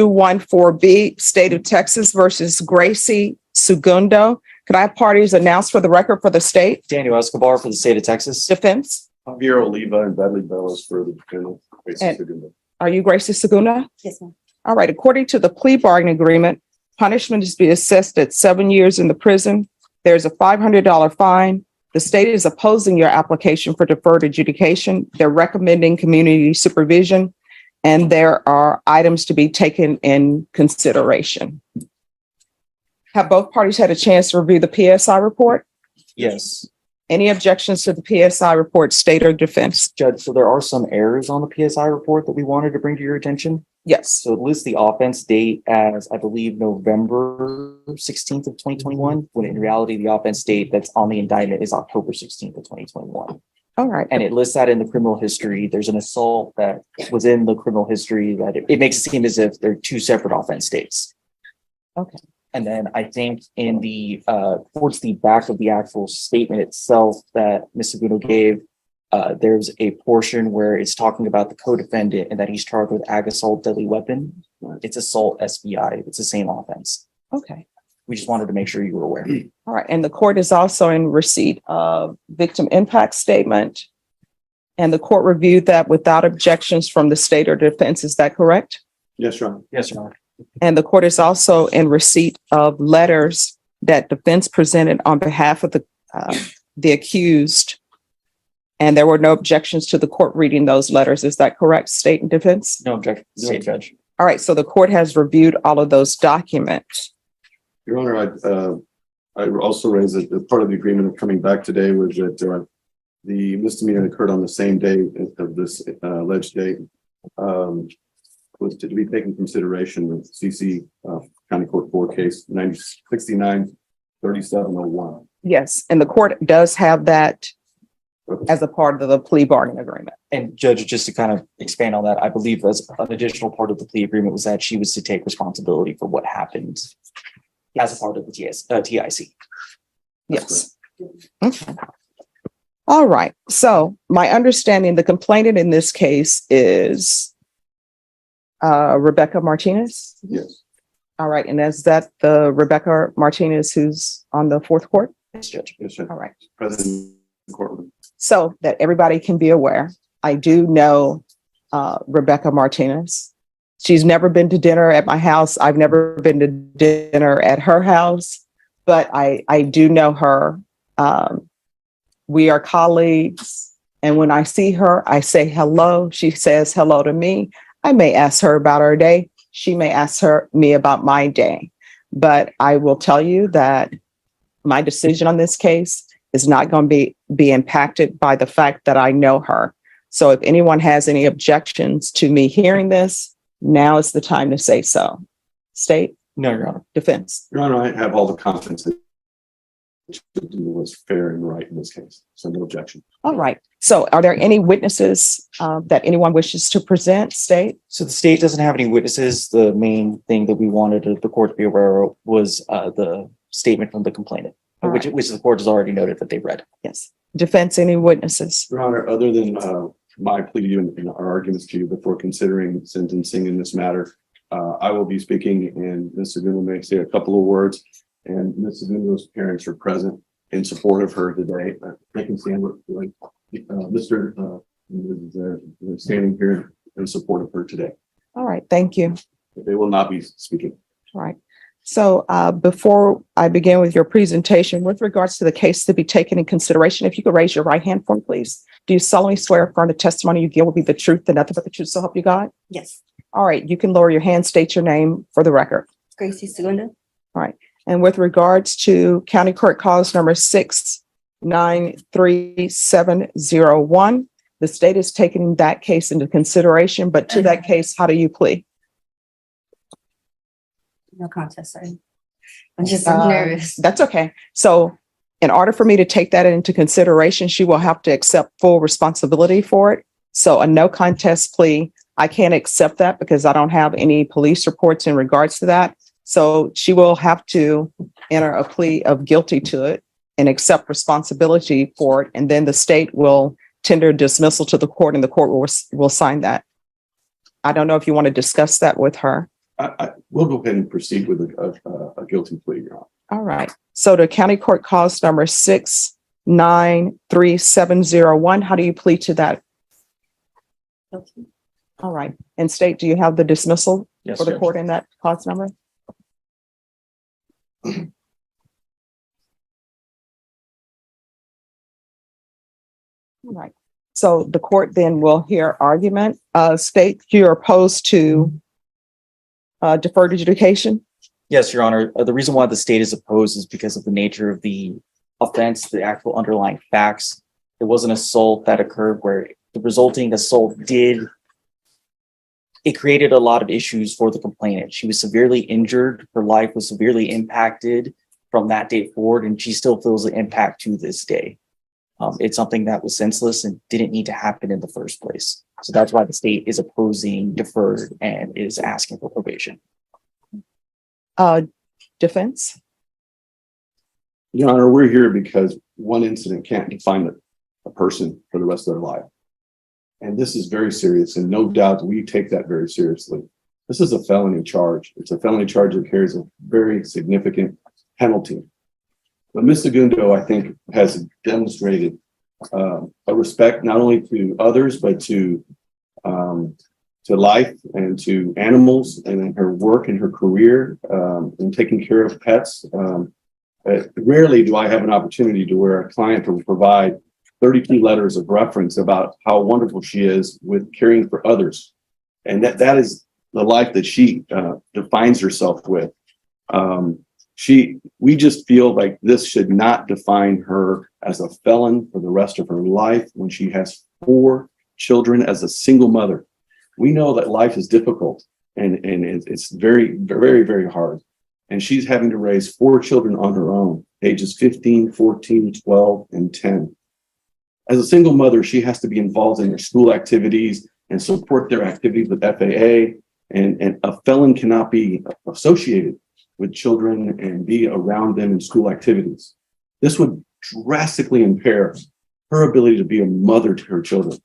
214B, State of Texas versus Gracie Segundo. Could I have parties announced for the record for the state? Daniel Escobar for the state of Texas. Defense. Javier Oliva and Bradley Bellows for the defendant. And- Are you Gracie Segundo? Yes, ma'am. All right. According to the plea bargaining agreement, punishment is to be assessed at 7 years in the prison. There's a $500 fine. The state is opposing your application for deferred adjudication. They're recommending community supervision, and there are items to be taken in consideration. Have both parties had a chance to review the PSI report? Yes, Any objections to the PSI report, state or defense? Judge. So there are some errors on the PSI report that we wanted to bring to your attention. Yes. So it lists the offense date as, I believe, November 16th of 2021, when in reality, the offense date that's on the indictment is October 16th of 2021. All right. And it lists that in the criminal history. There's an assault that was in the criminal history that it makes it seem as if they're two separate offense dates. Okay. And then I think in the, towards the back of the actual statement itself that Ms. Segundo gave, there's a portion where it's talking about the co-defendant and that he's charged with ag assault deadly weapon. It's assault SBI. It's the same offense. Okay. We just wanted to make sure you were aware. All right. And the court is also in receipt of victim impact statement. And the court reviewed that without objections from the state or defense. Is that correct? Yes, Your Honor. Yes, Your Honor. And the court is also in receipt of letters that defense presented on behalf of the accused. And there were no objections to the court reading those letters. Is that correct, state and defense? No objection, state judge. All right. So the court has reviewed all of those documents. Your Honor, I also raised that part of the agreement of coming back today was that the misdemeanor occurred on the same day of this alleged date. Was to be taken into consideration with CC County Court 4 case 69-3701. Yes. And the court does have that as a part of the plea bargaining agreement. And Judge, just to kind of expand on that, I believe as an additional part of the plea agreement was that she was to take responsibility for what happened as a part of the TIC. Yes. Okay. All right. So my understanding, the complainant in this case is Rebecca Martinez. Yes. All right. And is that the Rebecca Martinez who's on the fourth court? Yes, Judge. Yes, sir. All right. President of the courtroom. So that everybody can be aware, I do know Rebecca Martinez. She's never been to dinner at my house. I've never been to dinner at her house, but I do know her. We are colleagues. And when I see her, I say hello. She says hello to me. I may ask her about her day. She may ask me about my day. But I will tell you that my decision on this case is not going to be impacted by the fact that I know her. So if anyone has any objections to me hearing this, now is the time to say so. State? No, Your Honor. Defense? Your Honor, I have all the confidence that was fair and right in this case. So no objection. All right. So are there any witnesses that anyone wishes to present? State? So the state doesn't have any witnesses. The main thing that we wanted the court to be aware of was the statement from the complainant, All which the court has already noted that they read. Yes. Defense, any witnesses? Your Honor, other than my plea to you and our arguments to you before considering sentencing in this matter, I will be speaking and Ms. Segundo may say a couple of words. And Ms. Segundo's parents are present in support of her today. They can stand with Mr. is standing here in support of her today. All right. Thank you. They will not be speaking. All right. So before I begin with your presentation, with regards to the case to be taken in consideration, if you could raise your right hand for me, please. Do you solemnly swear affirm the testimony you give will be the truth and nothing but the truth, so help you God? Yes. All right. You can lower your hand, state your name for the record. Gracie Segundo. All right. And with regards to County Court Cause number 693-701, the state is taking that case into consideration, but to that case, how do you plead? No contest, sorry. I'm just so nervous. That's okay. So in order for me to take that into consideration, she will have to accept full responsibility for it. So a no contest plea, I can't accept that because I don't have any police reports in regards to that. So she will have to enter a plea of guilty to it and accept responsibility for it. And then the state will tender dismissal to the court and the court will sign that. I don't know if you want to discuss that with her. We'll go ahead and proceed with a guilty plea, Your Honor. All right. So the county court cause number 6933701. How do you plead to that? All right. And state, do you have the dismissal Yes, for the Judge. court in that cause number? All right. So the court then will hear argument. State, you're opposed to deferred adjudication? Yes, Your Honor. The reason why the state is opposed is because of the nature of the offense, the actual underlying facts. It was an assault that occurred where the resulting assault it created a lot of issues for the complainant. She was severely injured. Her life was severely impacted from that date forward, and she still feels the impact to this day. It's something that was senseless and didn't need to happen in the first place. So that's why the state is opposing deferred and is asking for probation. Defense? Your Honor, we're here because one incident can't define a person for the rest of their life. And this is very serious, and no doubt we take that very seriously. This is a felony charge. It's a felony charge that carries a very significant penalty. But Ms. Segundo, I think, has demonstrated a respect not only to others, but to life and to animals, and in her work and her career in taking care of pets. Rarely do I have an opportunity to where a client will provide 32 letters of reference about how wonderful she is with caring for others. And that is the life that she defines herself with. We just feel like this should not define her as a felon for the rest of her life when she has 4 children as a single mother. We know that life is difficult and it's very, very, very hard. And she's having to raise 4 children on her own, ages 15, 14, 12, and 10. As a single mother, she has to be involved in their school activities and support their activities with FAA. And a felon cannot be associated with children and be around them in school activities. This would drastically impair her ability to be a mother to her children.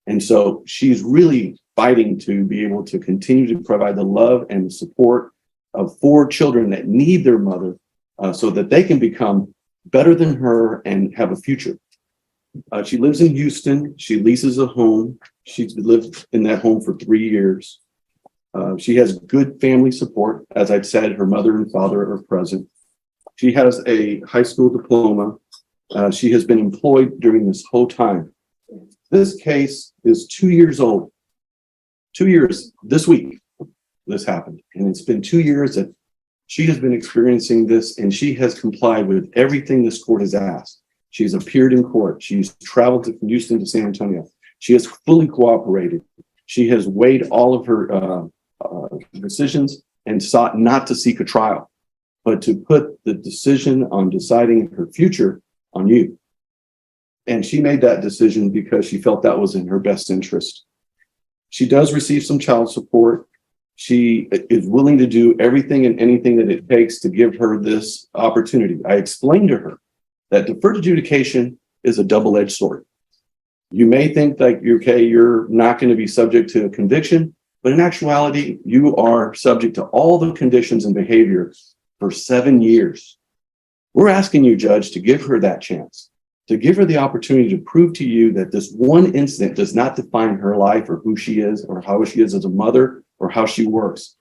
And so she's really fighting to be able to continue to provide the love and the support of 4 children that need their mother so that they can become better than her and have a future. She lives in Houston. She leases a home. She's lived in that home for 3 years. She has good family support. As I've said, her mother and father are present. She has a high school diploma. She has been employed during this whole time. This case is 2 years old. 2 years this week, this happened. And it's been 2 years that she has been experiencing this, and she has complied with everything this court has asked. She's appeared in court. She's traveled from Houston to San Antonio. She has fully cooperated. She has weighed all of her decisions and sought not to seek a trial, but to put the decision on deciding her future on you. And she made that decision because she felt that was in her best interest. She does receive some child support. She is willing to do everything and anything that it takes to give her this opportunity. I explained to her that deferred adjudication is a double-edged sword. You may think that you're not going to be subject to a conviction, but in actuality, you are subject to all the conditions and behavior for 7 years. We're asking you, Judge, to give her that chance, to give her the opportunity to prove to you that this one incident does not define her life or who she is or how she is as a mother or how she works.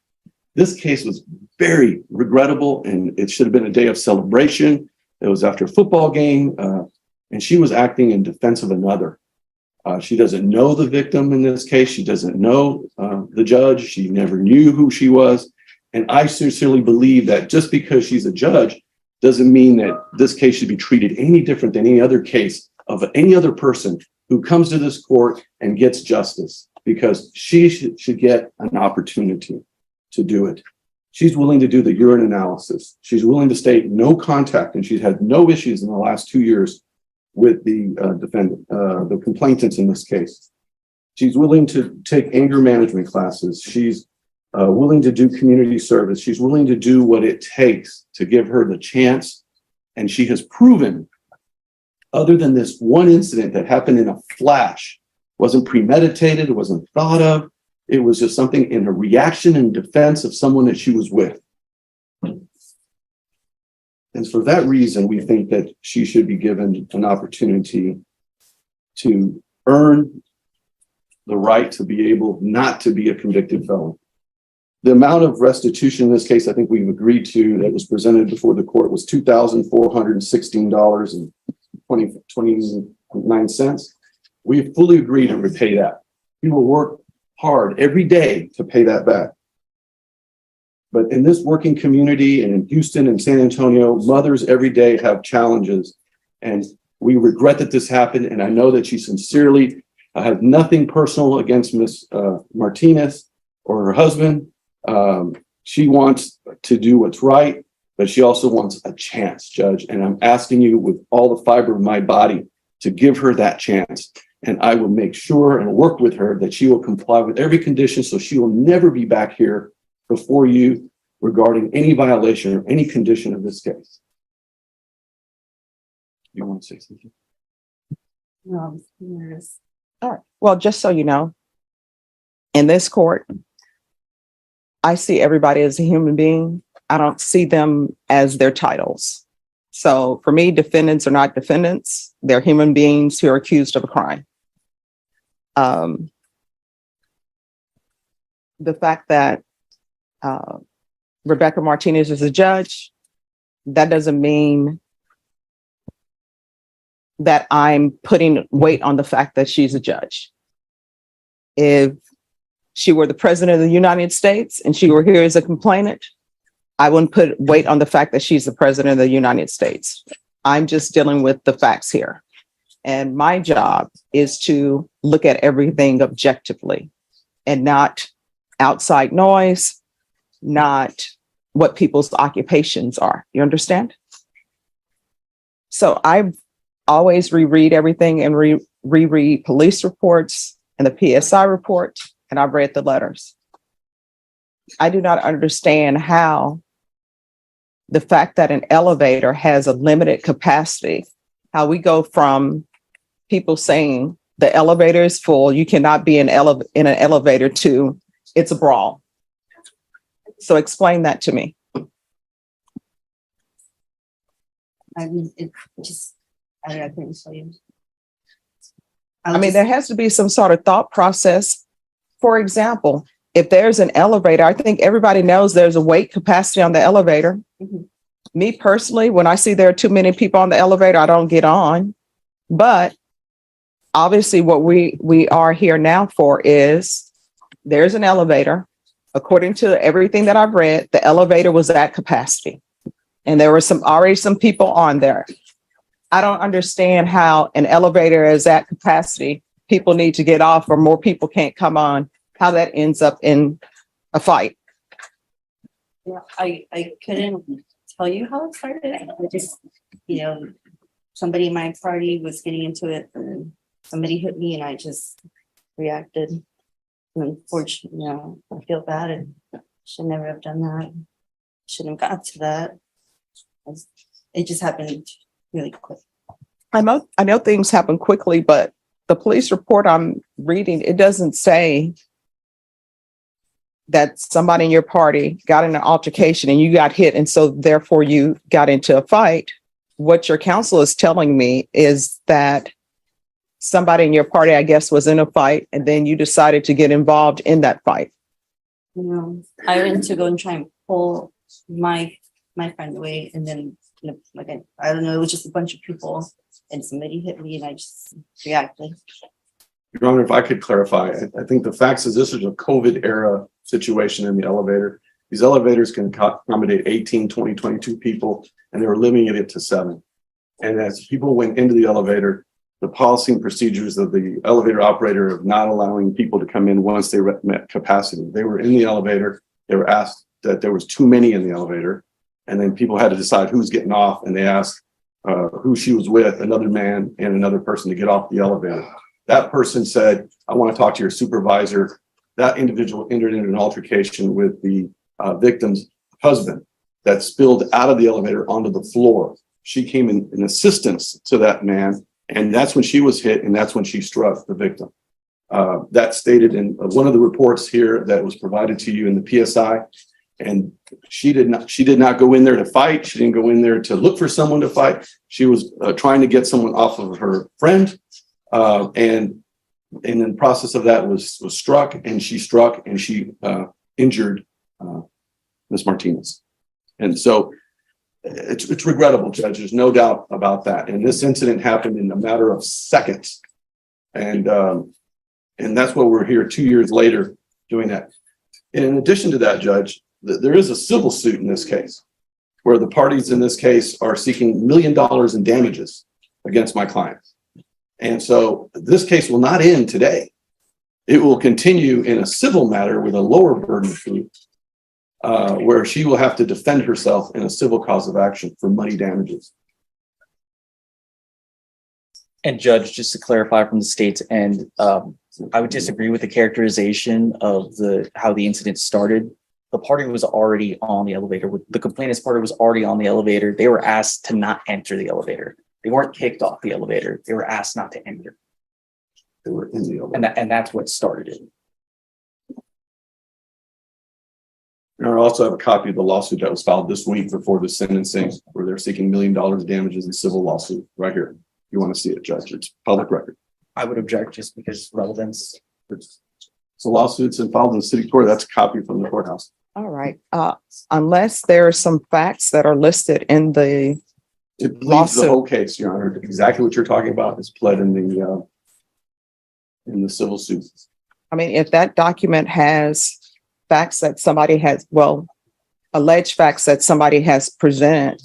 This case was very regrettable, and it should have been a day of celebration. It was after a football game, and she was acting in defense of another. She doesn't know the victim in this case. She doesn't know the judge. She never knew who she was. And I sincerely believe that just because she's a judge doesn't mean that this case should be treated any different than any other case of any other person who comes to this court and gets justice, because she should get an opportunity to do it. She's willing to do the urine analysis. She's willing to state no contact, and she's had no issues in the last 2 years with the defendant, the complainants in this case. She's willing to take anger management classes. She's willing to do community service. She's willing to do what it takes to give her the chance. And she has proven, other than this one incident that happened in a flash, wasn't premeditated, it wasn't thought of, It was just something in a reaction and defense of someone that she was with. And for that reason, we think that she should be given an opportunity to earn the right to be able not to be a convicted felon. The amount of restitution in this case, I think we've agreed to, that was presented before the court was $2,416.29. We fully agree to repay that. We will work hard every day to pay that back. But in this working community and in Houston and San Antonio, mothers every day have challenges. And we regret that this happened. And I know that she sincerely has nothing personal against Ms. Martinez or her husband. She wants to do what's right, but she also wants a chance, Judge. And I'm asking you with all the fiber of my body to give her that chance. And I will make sure and work with her that she will comply with every condition so she will never be back here before you regarding any violation or any condition of this case. You want to say something? No, I'm nervous. All right. Well, just so you know, in this court, I see everybody as a human being. I don't see them as their titles. So for me, defendants are not defendants. They're human beings who are accused of a crime. The fact that Rebecca Martinez is a judge, that doesn't mean that I'm putting weight on the fact that she's a judge. If she were the president of the United States and she were here as a complainant, I wouldn't put weight on the fact that she's the president of the United States. I'm just dealing with the facts here. And my job is to look at everything objectively and not outside noise, not what people's occupations are. You understand? So I always reread everything and reread police reports and the PSI report, and I've read the letters. I do not understand how the fact that an elevator has a limited capacity, how we go from people saying the elevator is full, you cannot be in an elevator, to it's a brawl. So explain that to me. I mean, it just, I couldn't tell you. I mean, there has to be some sort of thought process. For example, if there's an elevator, I think everybody knows there's a weight capacity on the elevator. Mhm. Me personally, when I see there are too many people on the elevator, I don't get on. But obviously what we are here now for is there's an elevator. According to everything that I've read, the elevator was at capacity. And there were already some people on there. I don't understand how an elevator is at capacity. People need to get off or more people can't come on, how that ends up in a fight. Yeah, I couldn't tell you how it started. I just, somebody in my party was getting into it and somebody hit me and I just reacted. And unfortunately, I feel bad and should never have done that. Shouldn't have got to that. It just happened really quick. I know things happen quickly, but the police report I'm reading, it doesn't say that somebody in your party got in an altercation and you got hit, and so therefore you got into a fight. What your counsel is telling me is that somebody in your party, I guess, was in a fight, and then you decided to get involved in that fight. I went to go and try and pull my friend away, and then I don't know, it was just a bunch of people, and somebody hit me, and I just reacted. Your Honor, if I could clarify, I think the facts is this is a COVID era situation in the elevator. These elevators can accommodate 18, 20, 22 people, and they were limiting it to 7. And as people went into the elevator, the policy and procedures of the elevator operator of not allowing people to come in once they met capacity. They were in the elevator. They were asked that there was too many in the elevator. And then people had to decide who's getting off. And they asked who she was with, another man and another person, to get off the elevator. That person said, I want to talk to your supervisor. That individual entered into an altercation with the victim's husband that spilled out of the elevator onto the floor. She came in assistance to that man. And that's when she was hit, and that's when she struck the victim. That's stated in one of the reports here that was provided to you in the PSI. And she did not go in there to fight. She didn't go in there to look for someone to fight. She was trying to get someone off of her friend. And in the process of that was struck, and she injured Ms. Martinez. And so it's regrettable, Judge. There's no doubt about that. And this incident happened in a matter of seconds. And that's why we're here 2 years later doing that. And in addition to that, Judge, there is a civil suit in this case where the parties in this case are seeking $1 million in damages against my client. And so this case will not end today. It will continue in a civil matter with a lower burden of proof, where she will have to defend herself in a civil cause of action for money damages. And Judge, just to clarify from the state's end, I would disagree with the characterization of how the incident started. The party was already on the elevator. The complainant's party was already on the elevator. They were asked to not enter the elevator. They weren't kicked off the elevator. They were asked not to enter. They were in the elevator. And that's what started it. And I also have a copy of the lawsuit that was filed this week before the sentencing, where they're seeking $1 million damages in civil lawsuit right here. You want to see it, Judge? It's public record. I would object just because relevance. So lawsuits and filed in the city court. That's a copy from the courthouse. All right. Unless there are some facts that are listed in the It pleads the lawsuit. whole case, Your Honor. Exactly what you're talking about is pled in the civil suit. I mean, if that document has facts that somebody has, well, alleged facts that somebody has presented,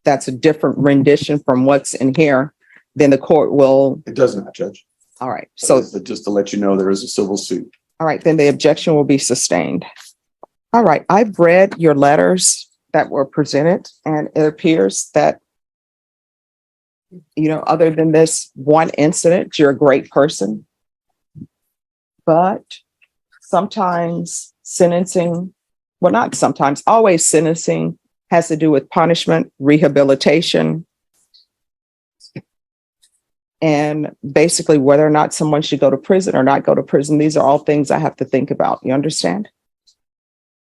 that's a different rendition from what's in here, then the court will. It does not, Judge. All right. So, Just to let you know, there is a civil suit. all right, then the objection will be sustained. All right. I've read your letters that were presented, and it appears that, other than this one incident, you're a great person. But sometimes sentencing, well, not sometimes, always sentencing has to do with punishment, rehabilitation, and basically whether or not someone should go to prison or not go to prison. These are all things I have to think about. You understand?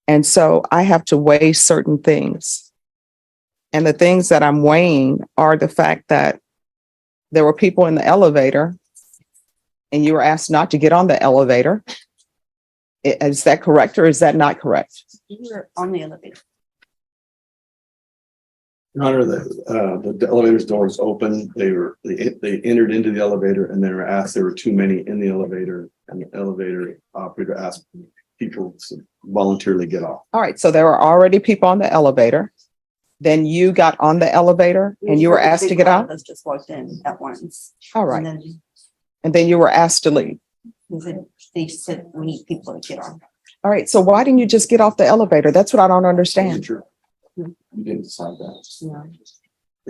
And so I have to weigh certain things. And the things that I'm weighing are the fact that there were people in the elevator and you were asked not to get on the elevator. Is that correct or is that not correct? You were on the elevator. Your Honor, the elevator's doors open. They entered into the elevator and they were asked, there were too many in the elevator, and the elevator operator asked people to voluntarily get off. All right. So there were already people on the elevator. Then you got on the elevator and you were asked to get out. Us just walked in at once. All right. And And then you were asked to leave. then they said we need people to get on. All right. So why didn't you just get off the elevator? That's what I don't understand. True. You didn't decide that. Yeah.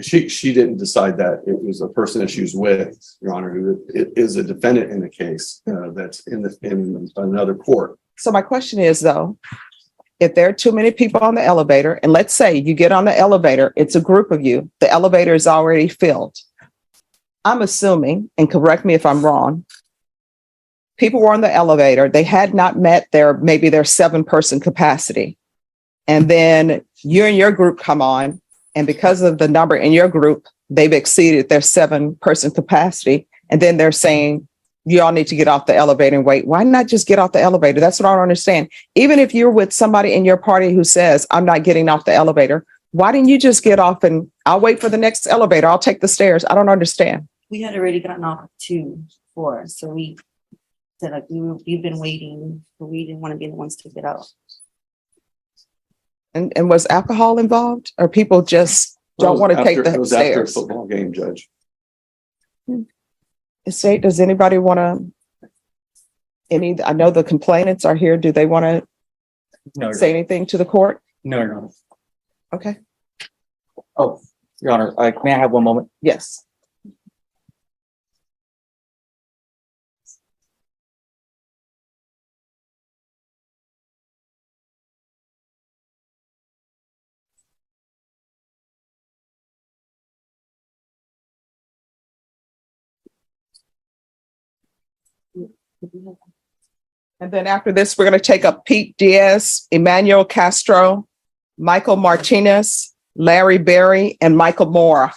She didn't decide that. It was a person that she was with, Your Honor, who is a defendant in the case that's in another court. So my question is, though, if there are too many people on the elevator, and let's say you get on the elevator, it's a group of you, the elevator is already filled. I'm assuming, and correct me if I'm wrong, people were on the elevator, they had not met their 7-person capacity. And then you and your group come on, and because of the number in your group, they've exceeded their 7-person capacity. And then they're saying, you all need to get off the elevator and wait. Why not just get off the elevator? That's what I don't understand. Even if you're with somebody in your party who says, I'm not getting off the elevator, why didn't you just get off and I'll wait for the next elevator? I'll take the stairs. I don't understand. We had already gotten off 2 floors, so we said like we've been waiting, but we didn't want to be the ones to get out. And was alcohol involved, or people just don't want to take It the was after a stairs? football game, Judge. State, does anybody want to? I know the complainants are here. Do they want No, to say anything to the court? no, Your Honor. Okay. Oh, Your Honor, may I have one moment? Yes. And then after this, we're going to take up Pete Diaz, Emmanuel Castro, Michael Martinez, Larry Berry, and Michael Moore.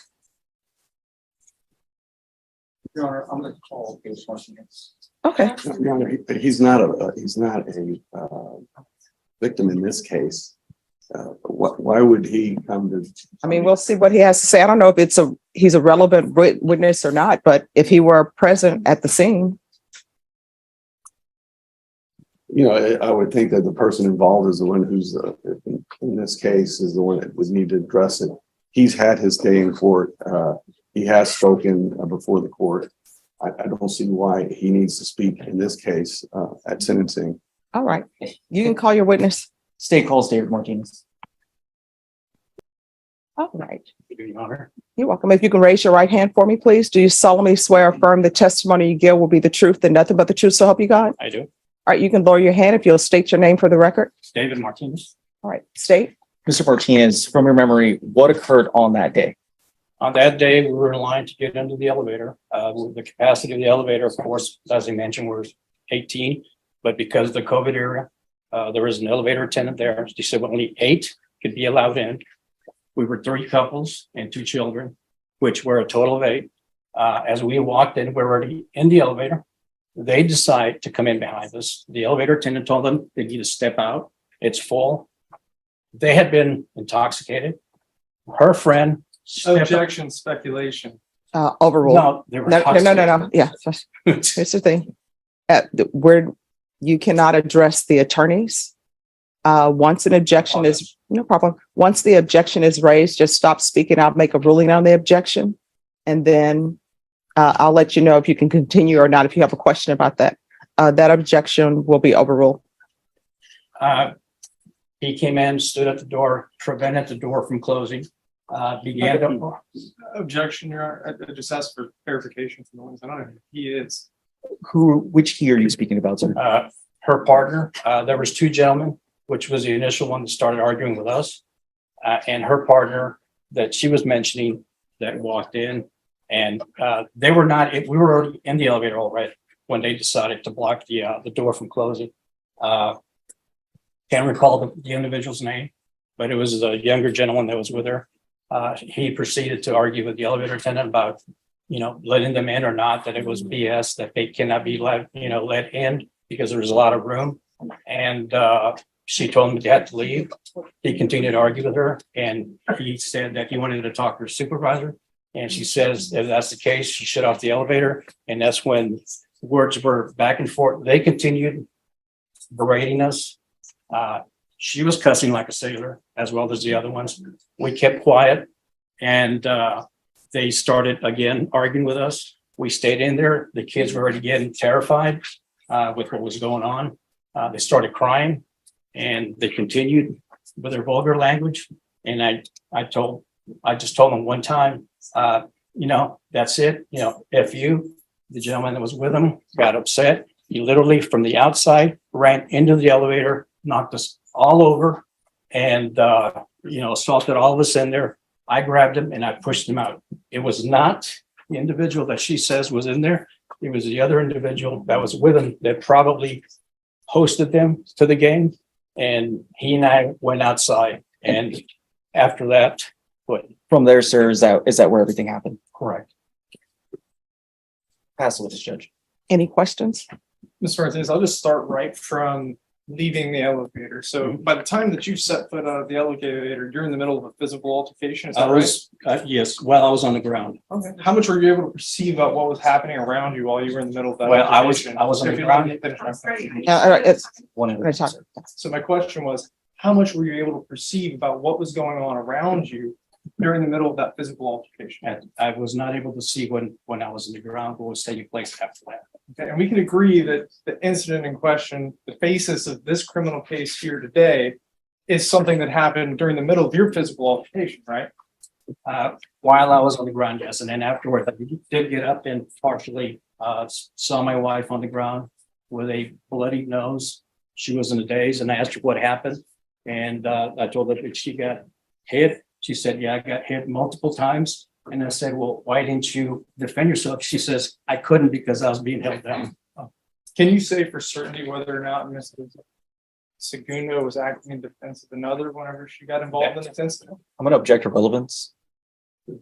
Your Honor, I'm going to call case Martinez. Okay. No, he's not a victim in this case. Why would he come to? I mean, we'll see what he has to say. I don't know if he's a relevant witness or not, but if he were present at the scene. You know, I would think that the person involved is the one who's, in this case, is the one that would need to address it. He's had his day in court. He has spoken before the court. I don't see why he needs to speak in this case at sentencing. All right. You can call your witness. State calls David Martinez. All right. Your Honor. You're welcome. If you can raise your right hand for me, please. Do you solemnly swear or affirm the testimony you give will be the truth and nothing but the truth, so help you God? I do. All right, you can lower your hand if you'll state your name for the record. David Martinez. All right, state. Mr. Martinez, from your memory, what occurred on that day? On that day, we were in line to get into the elevator. The capacity of the elevator, of course, as I mentioned, was 18. But because of the COVID era, there was an elevator attendant there. She said only 8 could be allowed in. We were 3 couples and 2 children, which were a total of 8. As we walked in, we were already in the elevator. They decide to come in behind us. The elevator attendant told them they need to step out. It's full. They had been intoxicated. Her friend. Objection, speculation. Overruled. No, they were No. Yeah, here's the thing. Where you cannot address the attorneys. Once an objection is, no problem. Once the objection is raised, just stop speaking. I'll make a ruling on the objection. And then I'll let you know if you can continue or not, if you have a question about that. That objection will be overruled. He came in, stood at the door, prevented the door from closing, began to. Objection, Your Honor. I just asked for clarification from the ones. I don't know who he is. Which he are you speaking about, sir? Her partner, there was 2 gentlemen, which was the initial one that started arguing with us. And her partner that she was mentioning that walked in, and they were not, we were already in the elevator already when they decided to block the door from closing. Can't recall the individual's name, but it was a younger gentleman that was with her. He proceeded to argue with the elevator attendant about, letting them in or not, that it was BS, that they cannot be let in because there was a lot of room. And she told him he had to leave. He continued to argue with her, and he said that he wanted to talk to her supervisor. And she says, if that's the case, she shut off the elevator. And that's when words were back and forth. They continued berating us. She was cussing like a sailor, as well as the other ones. We kept quiet, and they started again arguing with us. We stayed in there. The kids were already getting terrified with what was going on. They started crying, and they continued with their vulgar language. And I just told them one time, that's it. F you. The gentleman that was with him got upset. He literally from the outside ran into the elevator, knocked us all over, and assaulted all of us in there. I grabbed him and I pushed him out. It was not the individual that she says was in there. It was the other individual that was with him that probably hosted them to the game. And he and I went outside. And after that, what? From there, sir, is that where everything happened? Correct. Pass it with this judge. Any questions? Mr. Martinez, I'll just start right from leaving the elevator. So by the time that you set foot out of the elevator, you're in the middle of a physical altercation. Is that right? Yes, while I was on the ground. Okay. How much were you able to perceive about what was happening around you while you were in the middle of that? Well, I was altercation? on the If you ground. let me finish. All right, it's One I'm gonna talk. So my question was, how much were you able to perceive about what was going on around you during the middle of that physical altercation? And I was not able to see when I was in the ground what was taking place after that. Okay, and we can agree that the incident in question, the basis of this criminal case here today, is something that happened during the middle of your physical altercation, right? While I was on the ground, yes, and then afterward, I did get up and partially saw my wife on the ground with a bloody nose. She was in a daze, and I asked her what happened, and I told her that she got hit. She said, "Yeah, I got hit multiple times." And I said, "Well, why didn't you defend yourself?" She says, "I couldn't because I was being held down." Can you say for certainty whether or not Mrs. Segundo was acting in defense of another whenever she got involved in this incident? I'm gonna object to relevance.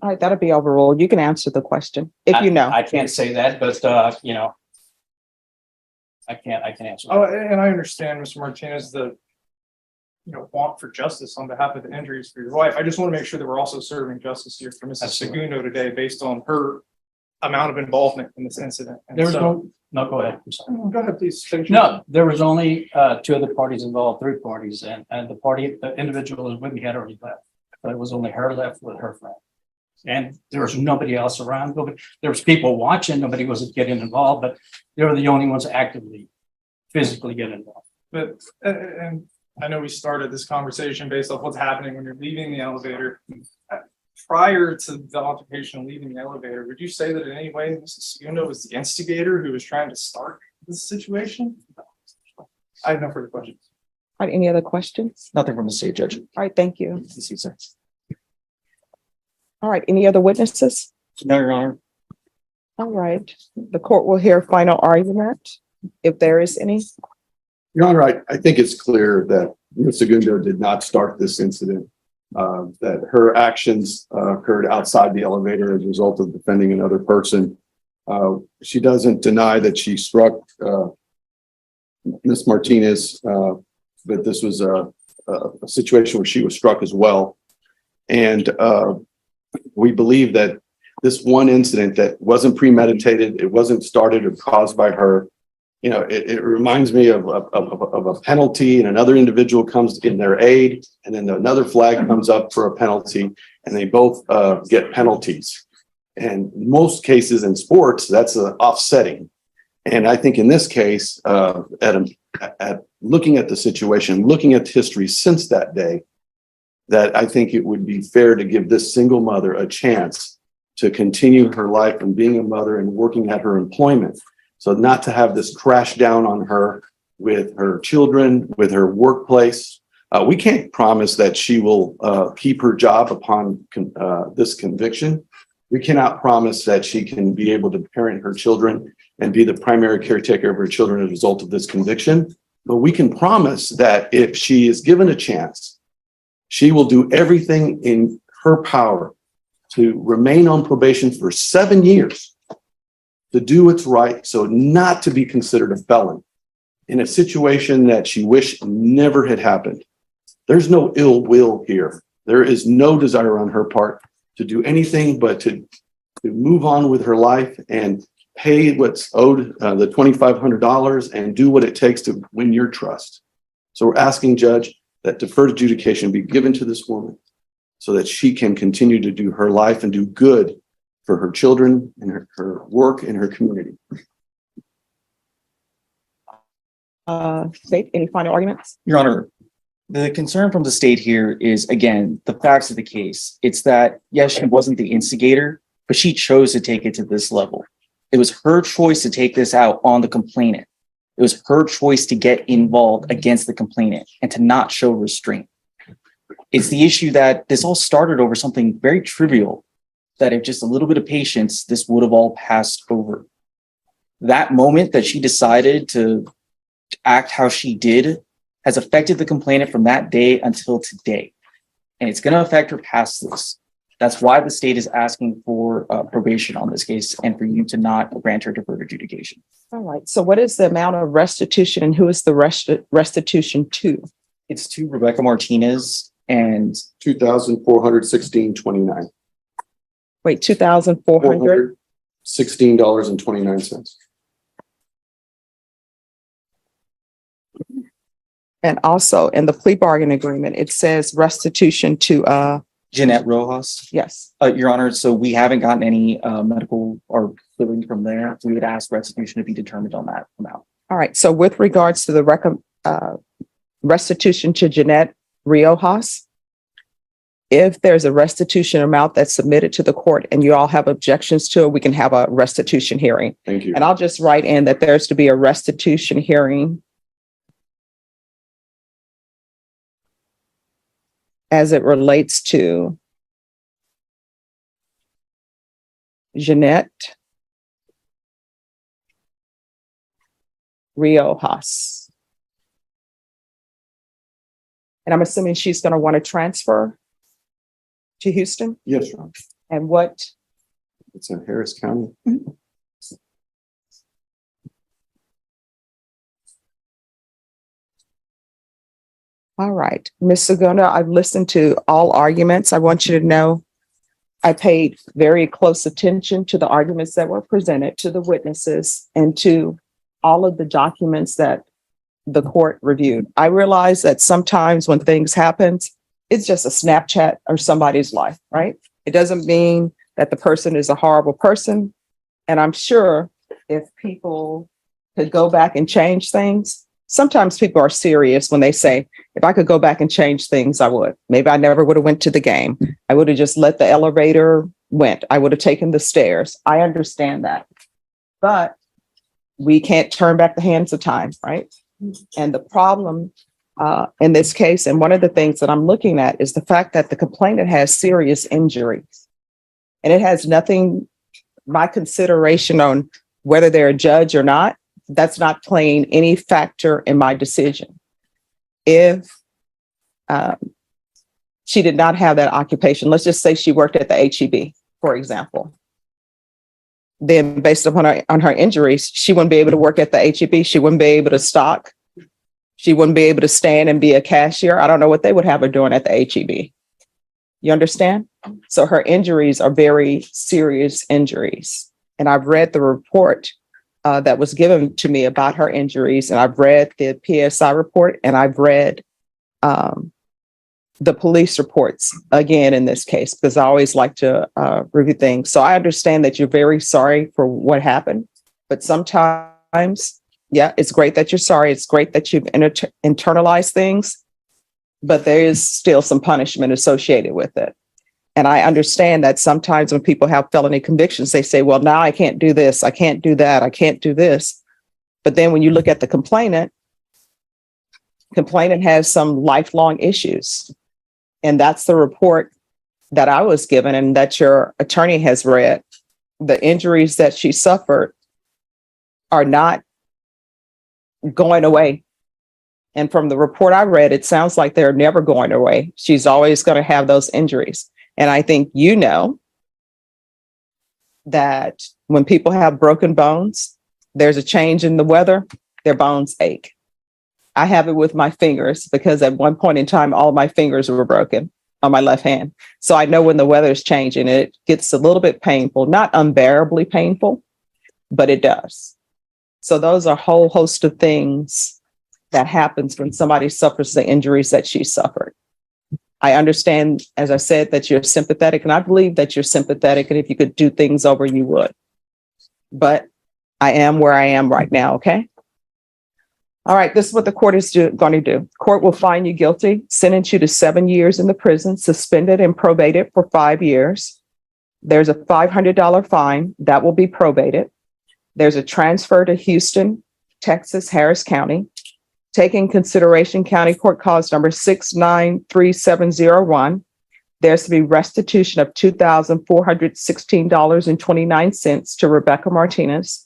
All right, that'll be overruled. You can answer the question if you know. I can't say that, but, you know, I can answer. Oh, and I understand, Mr. Martinez, the want for justice on behalf of the injuries for your wife. I just want to make sure that we're also serving justice here for Mrs. Absolutely. Segundo today based on her amount of involvement in this incident. And There was so- no, go ahead. I'm sorry. Go ahead, please. Finish. No, there was only two other parties involved, three parties, and the individual who was with me had already left. But it was only her left with her friend. And there was nobody else around. There was people watching, nobody was getting involved, but they were the only ones actively, physically getting involved. But, and I know we started this conversation based off what's happening when you're leaving the elevator. Prior to the altercation leaving the elevator, would you say that in any way Mrs. Segundo was the instigator who was trying to start this situation? I have no further questions. All right, any other questions? Nothing from the state judge. All right, thank you. This is it. All right, any other witnesses? No, Your Honor. All right, the court will hear final argument if there is any. Your Honor, I think it's clear that Ms. Segundo did not start this incident. That her actions occurred outside the elevator as a result of defending another person. She doesn't deny that she struck Ms. Martinez, but this was a situation where she was struck as well. And we believe that this one incident that wasn't premeditated, it wasn't started or caused by her. You know, it reminds me of a penalty, and another individual comes to get their aid, and then another flag comes up for a penalty, and they both get penalties. And most cases in sports, that's offsetting. And I think in this case, at looking at the situation, looking at history since that day, that I think it would be fair to give this single mother a chance to continue her life and being a mother and working at her employment. So not to have this crash down on her with her children, with her workplace. We can't promise that she will keep her job upon this conviction. We cannot promise that she can be able to parent her children and be the primary caretaker of her children as a result of this conviction. But we can promise that if she is given a chance, she will do everything in her power to remain on probation for 7 years, to do what's right, so not to be considered a felon in a situation that she wished never had happened. There's no ill will here. There is no desire on her part to do anything but to move on with her life and pay what's owed, the $2,500, and do what it takes to win your trust. So we're asking, Judge, that deferred adjudication be given to this woman so that she can continue to do her life and do good for her children and her work and her community. State, any final arguments? Your Honor, the concern from the state here is, again, the facts of the case. It's that, yes, she wasn't the instigator, but she chose to take it to this level. It was her choice to take this out on the complainant. It was her choice to get involved against the complainant and to not show restraint. It's the issue that this all started over something very trivial, that if just a little bit of patience, this would have all passed over. That moment that she decided to act how she did has affected the complainant from that day until today. And it's going to affect her past this. That's why the state is asking for probation on this case and for you to not grant her deferred adjudication. All right, so what is the amount of restitution and who is the restitution to? It's to Rebecca Martinez and $2,416.29. Wait, 2,400? $16.29. And also in the plea bargain agreement, it says restitution to, Jeanette Rojas. yes. Your Honor, so we haven't gotten any medical or clearing from there. We would ask restitution to be determined on that amount. All right, so with regards to the restitution to Jeanette Riojas, if there's a restitution amount that's submitted to the court and you all have objections to it, we can have a restitution hearing. Thank you. And I'll just write in that there's to be a restitution hearing as it relates to Jeanette Riojas. And I'm assuming she's going to want to transfer to Houston? Yes, Your Honor. And what, It's in Harris County. all right, Ms. Segunda, I've listened to all arguments. I want you to know I paid very close attention to the arguments that were presented, to the witnesses, and to all of the documents that the court reviewed. I realize that sometimes when things happen, it's just a Snapchat or somebody's life, right? It doesn't mean that the person is a horrible person. And I'm sure if people could go back and change things, sometimes people are serious when they say, if I could go back and change things, I would. Maybe I never would have went to the game. I would have just let the elevator went. I would have taken the stairs. I understand that. But we can't turn back the hands of time, right? And the problem in this case, and one of the things that I'm looking at is the fact that the complainant has serious injuries. And it has nothing, my consideration on whether they're a judge or not, that's not playing any factor in my decision. If she did not have that occupation, let's just say she worked at the HEB, for example, then based upon her injuries, she wouldn't be able to work at the HEB. She wouldn't be able to stock. She wouldn't be able to stand and be a cashier. I don't know what they would have her doing at the HEB. You understand? So her injuries are very serious injuries. And I've read the report that was given to me about her injuries. And I've read the PSI report, and I've read the police reports again in this case, because I always like to review things. So I understand that you're very sorry for what happened, but sometimes, yeah, it's great that you're sorry. It's great that you've internalized things, but there is still some punishment associated with it. And I understand that sometimes when people have felony convictions, they say, well, now I can't do this. I can't do that. I can't do this. But then when you look at the complainant has some lifelong issues. And that's the report that I was given and that your attorney has read. The injuries that she suffered are not going away. And from the report I read, it sounds like they're never going away. She's always going to have those injuries. And I think you know that when people have broken bones, there's a change in the weather, their bones ache. I have it with my fingers because at one point in time, all of my fingers were broken on my left hand. So I know when the weather is changing, it gets a little bit painful, not unbearably painful, but it does. So those are a whole host of things that happens when somebody suffers the injuries that she suffered. I understand, as I said, that you're sympathetic, and I believe that you're sympathetic, and if you could do things over, you would. But I am where I am right now, okay? All right, this is what the court is going to do. Court will find you guilty, sentence you to 7 years in the prison, suspended and probated for 5 years. There's a $500 fine that will be probated. There's a transfer to Houston, Texas, Harris County. Taking consideration County Court Cause number 693701, there's to be restitution of $2,416.29 to Rebecca Martinez.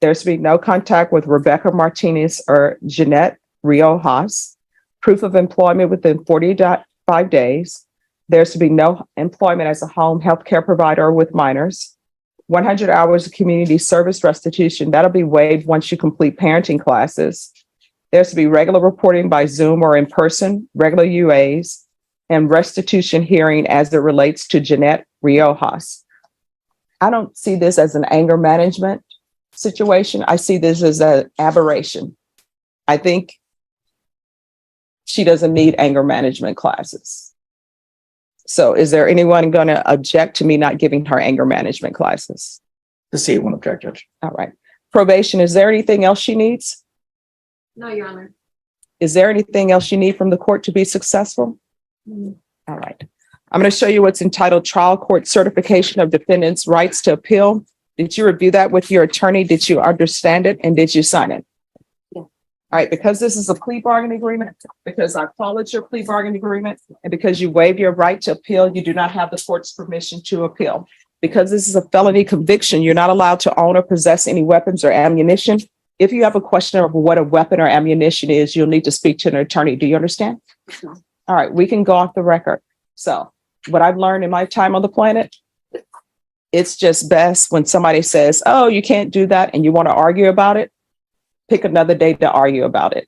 There's to be no contact with Rebecca Martinez or Jeanette Riojas. Proof of employment within 45 days. There's to be no employment as a home health care provider with minors. 100 hours of community service restitution. That'll be waived once you complete parenting classes. There's to be regular reporting by Zoom or in person, regular UAs, and restitution hearing as it relates to Jeanette Riojas. I don't see this as an anger management situation. I see this as an aberration. I think she doesn't need anger management classes. So is there anyone going to object to me not giving her anger management classes? The state won't object, Judge. All right. Probation, is there anything else she needs? No, Your Honor. Is there anything else you need from the court to be successful? Mm. All right. I'm going to show you what's entitled Trial Court Certification of Defendant's Rights to Appeal. Did you review that with your attorney? Did you understand it? And did you sign it? Yeah. All right. Because this is a plea bargaining agreement, because I followed your plea bargaining agreement, and because you waive your right to appeal, you do not have the court's permission to appeal. Because this is a felony conviction, you're not allowed to own or possess any weapons or ammunition. If you have a question of what a weapon or ammunition is, you'll need to speak to an attorney. Do you understand? No. All right, we can go off the record. So what I've learned in my time on the planet, it's just best when somebody says, oh, you can't do that, and you want to argue about it, pick another day to argue about it.